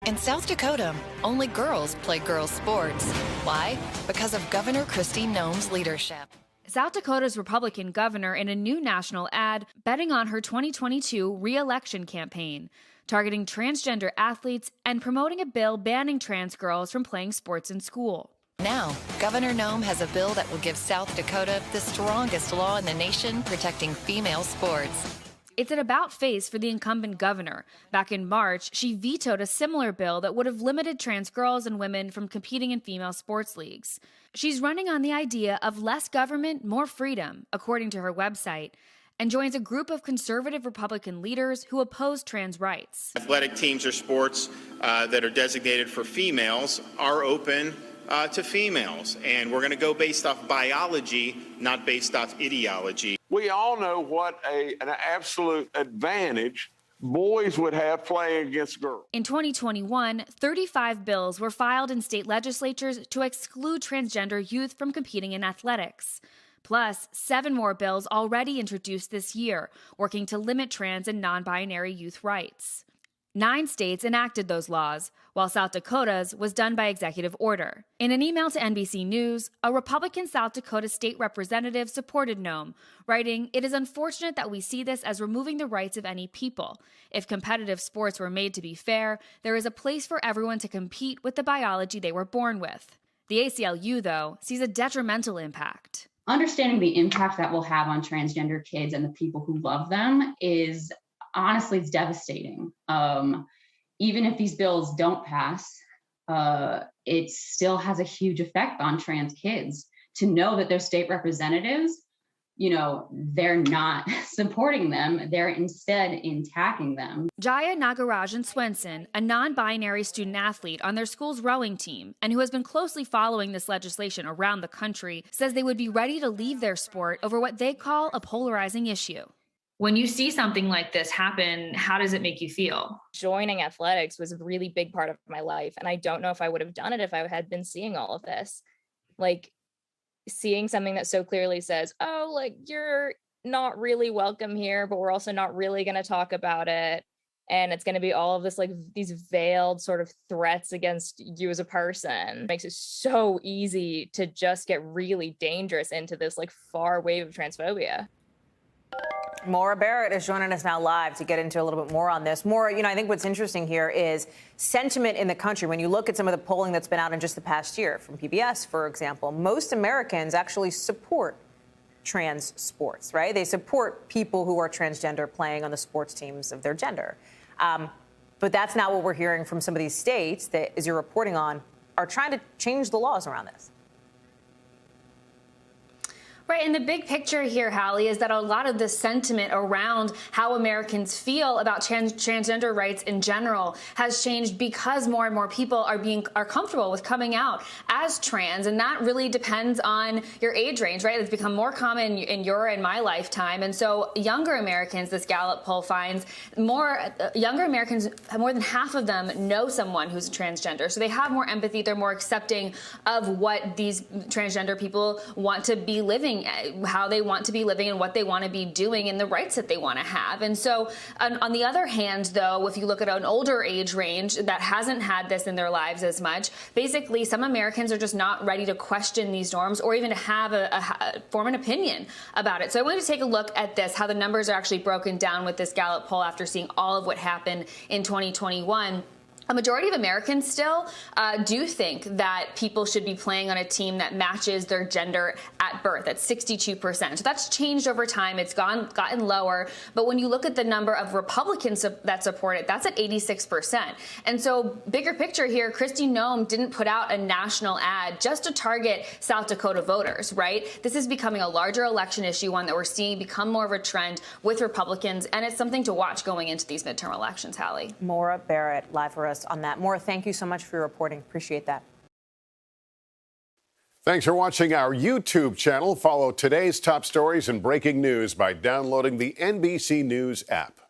In South Dakota, only girls play girls' sports. Why? Because of Governor Kristi Noem's leadership. South Dakota's Republican governor in a new national ad betting on her 2022 re-election campaign, targeting transgender athletes and promoting a bill banning trans girls from playing sports in school. Now, Governor Noem has a bill that will give South Dakota the strongest law in the nation protecting female sports. It's an about-face for the incumbent governor. Back in March, she vetoed a similar bill that would have limited trans girls and women from competing in female sports leagues. She's running on the idea of less government, more freedom, according to her website, and joins a group of conservative Republican leaders who oppose trans rights. Athletic teams or sports that are designated for females are open to females, and we're going to go based off biology, not based off ideology. We all know what an absolute advantage boys would have playing against girls. In 2021, 35 bills were filed in state legislatures to exclude transgender youth from competing in athletics. Plus, 7 more bills already introduced this year, working to limit trans and non-binary youth rights. 9 states enacted those laws, while South Dakota's was done by executive order. In an email to NBC News, a Republican South Dakota state representative supported Noem, writing, "It is unfortunate that we see this as removing the rights of any people. If competitive sports were made to be fair, there is a place for everyone to compete with the biology they were born with." The ACLU, though, sees a detrimental impact. Understanding the impact that will have on transgender kids and the people who love them is honestly, it's devastating. Even if these bills don't pass, it still has a huge effect on trans kids. To know that their state representatives, they're not supporting them, they're instead attacking them. Jaya Nagarajan Swenson, a non-binary student athlete on their school's rowing team and who has been closely following this legislation around the country, says they would be ready to leave their sport over what they call a polarizing issue. When you see something like this happen, how does it make you feel? Joining athletics was a really big part of my life. And I don't know if I would have done it if I had been seeing all of this. Like seeing something that so clearly says, oh, like you're not really welcome here, but we're also not really going to talk about it. And it's going to be all of this, like these veiled sort of threats against you as a person. It makes it so easy to just get really dangerous into this like far wave of transphobia. Maura Barrett is joining us now live to get into a little bit more on this. Maura, I think what's interesting here is sentiment in the country. When you look at some of the polling that's been out in just the past year, from PBS, for example, most Americans actually support trans sports, right? They support people who are transgender playing on the sports teams of their gender. But that's not what we're hearing from some of these states that, as you're reporting on, are trying to change the laws around this. Right, and the big picture here, Hallie, is that a lot of the sentiment around how Americans feel about transgender rights in general has changed because more and more people are comfortable with coming out as trans, and that really depends on your age range, right? It's become more common in your and my lifetime, and so younger Americans, this Gallup poll finds, younger Americans, more than half of them know someone who's transgender, so they have more empathy, they're more accepting of what these transgender people want to be living, how they want to be living and what they want to be doing and the rights that they want to have. And so on the other hand, though, if you look at an older age range that hasn't had this in their lives as much, basically some Americans are just not ready to question these norms or even to have form an opinion about it. So I wanted to take a look at this, how the numbers are actually broken down with this Gallup poll after seeing all of what happened in 2021. A majority of Americans still do think that people should be playing on a team that matches their gender at birth at 62%. So that's changed over time. It's gotten lower. But when you look at the number of Republicans that support it, that's at 86%. And so bigger picture here, Kristi Noem didn't put out a national ad just to target South Dakota voters, right? This is becoming a larger election issue, one that we're seeing become more of a trend with Republicans. And it's something to watch going into these midterm elections, Hallie. Maura Barrett, live for us on that. Maura, thank you so much for your reporting. Appreciate that. Thanks for watching our YouTube channel. Follow today's top stories and breaking news by downloading the NBC News app.